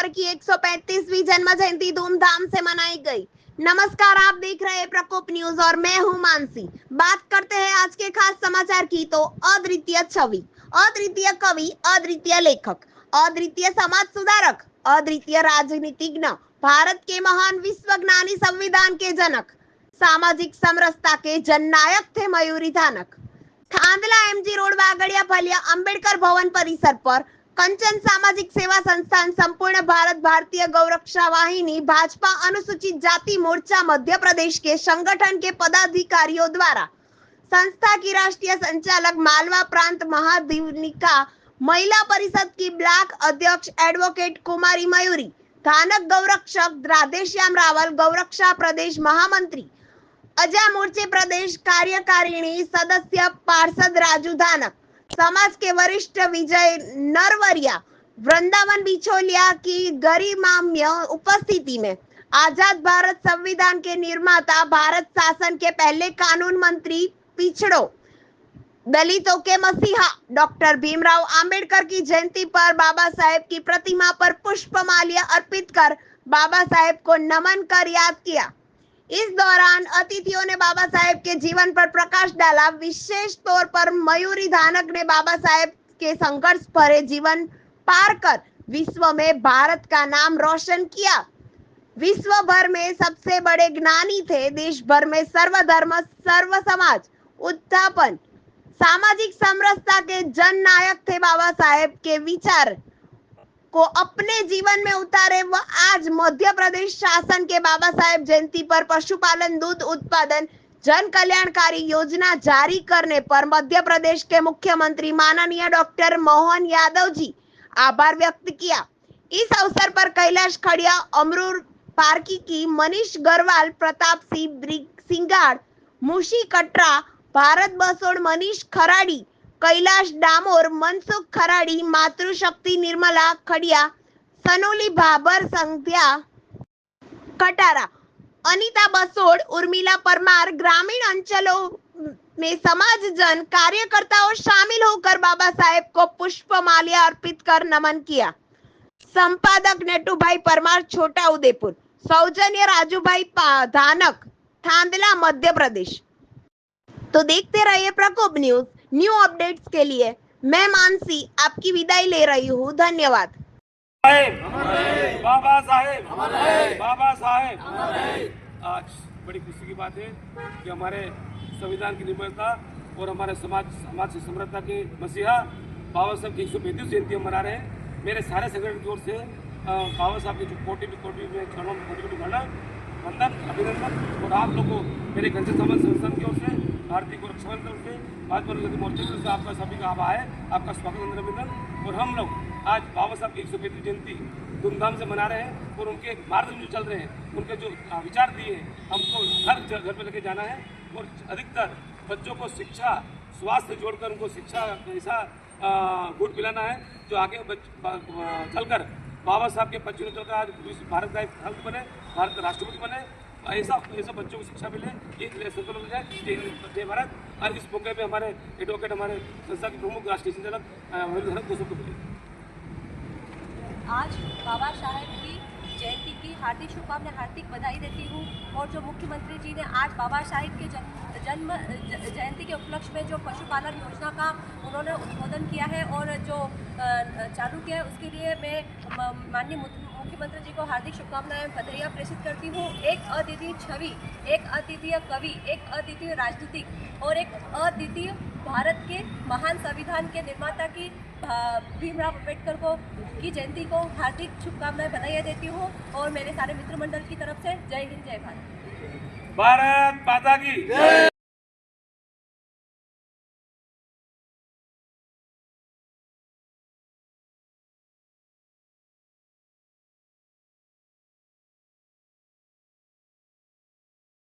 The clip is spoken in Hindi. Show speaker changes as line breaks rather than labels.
आंबेडकर की 135वीं जन्म जयंती धूमधाम से मनाई गई। नमस्कार, आप देख रहे हैं प्रकोप न्यूज और मैं हूं मानसी। बात करते हैं आज के खास समाचार की तो अद्वितीय छवि, अद्वितीय कवि, अद्वितीय लेखक, अद्वितीय समाज सुधारक, अद्वितीय राजनीतिज्ञ, भारत के महान विश्वज्ञानी, संविधान के जनक, सामाजिक समरसता के जननायक थे मयूरी धानक। थांदला एमजी रोड वागड़िया फलिया अंबेडकर भवन परिसर पर कंचन सामाजिक सेवा संस्थान संपूर्ण भारत भारतीय गौरक्षा वाहिनी भाजपा अनुसूचित जाति मोर्चा मध्य प्रदेश के संगठन के पदाधिकारियों द्वारा संस्था की राष्ट्रीय संचालक मालवा प्रांत महाद्वीनिका महिला परिषद की ब्लॉक अध्यक्ष एडवोकेट कुमारी मयूरी धानक, गौरक्षक राधेश्याम रावल, गौरक्षा प्रदेश महामंत्री अजा मोर्चे प्रदेश कार्यकारिणी सदस्य पार्षद राजू धानक, समाज के वरिष्ठ विजय नरवरिया, वृंदावन बिछोलिया की गरिमाम्य उपस्थिति में आजाद भारत संविधान के निर्माता, भारत शासन के पहले कानून मंत्री, पिछड़ों दलितों के मसीहा डॉक्टर भीमराव अंबेडकर की जयंती पर बाबा साहेब की प्रतिमा पर पुष्पमाल्य अर्पित कर बाबा साहेब को नमन कर याद किया। इस दौरान अतिथियों ने बाबा साहेब के जीवन पर प्रकाश डाला। विशेष तौर पर मयूरी धानक ने बाबा साहेब के संघर्ष भरे जीवन पार कर विश्व में भारत का नाम रोशन किया। विश्व भर में सबसे बड़े ज्ञानी थे। देश भर में सर्वधर्म सर्व समाज उत्थापन सामाजिक समरसता के जन नायक थे। बाबा साहेब के विचार को अपने जीवन में उतारे व आज मध्य प्रदेश शासन के बाबा साहेब जयंती पर पशुपालन, दूध उत्पादन, जन कल्याणकारी योजना जारी करने पर मध्य प्रदेश के मुख्यमंत्री माननीय डॉक्टर मोहन यादव जी आभार व्यक्त किया। इस अवसर पर कैलाश खड़िया, अमरूर पार्की की, मनीष गरवाल, प्रताप सिंगाड़, मुशी कटरा, भारत बसोड़, मनीष खराड़ी, कैलाश डामोर, मनसुख खराड़ी, मातृशक्ति निर्मला खड़िया, सनोली भाबर, संध्या कटारा, अनीता बसोड़, उर्मिला परमार, ग्रामीण अंचलों में समाज जन कार्यकर्ताओं शामिल होकर बाबा साहेब को पुष्पमाल्य अर्पित कर नमन किया। संपादक नेटूभाई परमार, छोटा उदेपुर, सौजन्य राजूभाई धानक, थांदला, मध्य प्रदेश। तो देखते रहिए प्रकोप न्यूज। न्यू अपडेट्स के लिए मैं मानसी आपकी विदाई ले रही हूँ। धन्यवाद।
बाबा साहेब, बाबा साहेब। आज बड़ी खुशी की बात है कि हमारे संविधान की निर्माता और हमारे समाज से समरसता के मसीहा बाबा साहब की 135वीं जयंती हम मना रहे हैं। मेरे सारे संगठन की ओर से बाबा साहब की जो कोटि में चरणों में कोटि वंदन, अभिनंदन। और आप लोगों को मेरे कंचन समाज संस्थान की ओर से, भारतीय गौरक्षा की तरफ से, भाजपा मोर्चे की तरफ से आपका सभी का आभार है, आपका स्वागत, अभिनंदन। और हम लोग आज बाबा साहब की 135वीं जयंती धूमधाम से मना रहे हैं और उनके मार्ग जो चल रहे हैं, उनके जो विचार दिए हैं, हमको हर घर पे लेके जाना है और अधिकतर बच्चों को शिक्षा, स्वास्थ्य जोड़कर उनको शिक्षा ऐसा गुड़ पिलाना है जो आगे चलकर बाबा साहब के बच्चों ने चलकर आज भारत का एक हक बने, भारत का राष्ट्रपति बने, ऐसा बच्चों को शिक्षा मिले, ये संकल्प हो जाए। जय भारत। और इस मौके पे हमारे एडवोकेट, हमारे संस्था के प्रमुख राष्ट्रीय संचालक मयूरी धानक को सबको मिले।
आज बाबा साहेब की जयंती की हार्दिक शुभकामनाएं, हार्दिक बधाई देती हूँ। और जो मुख्यमंत्री जी ने आज बाबा साहेब के जन्म जयंती के उपलक्ष्य में जो पशुपालन योजना का उन्होंने उद्बोधन किया है और जो चालू किया है, उसके लिए मैं माननीय मुख्यमंत्री जी को हार्दिक शुभकामनाएं, बधाइयाँ प्रेषित करती हूँ। एक अद्वितीय छवि, एक अद्वितीय कवि, एक अद्वितीय राजनीतिक और एक अद्वितीय भारत के महान संविधान के निर्माता की भीमराव अंबेडकर को की जयंती को हार्दिक शुभकामनाएं, बधाइयाँ देती हूँ। और मेरे सारे मित्र मंडल की तरफ से जय हिंद, जय भारत।
भारत माता की जय।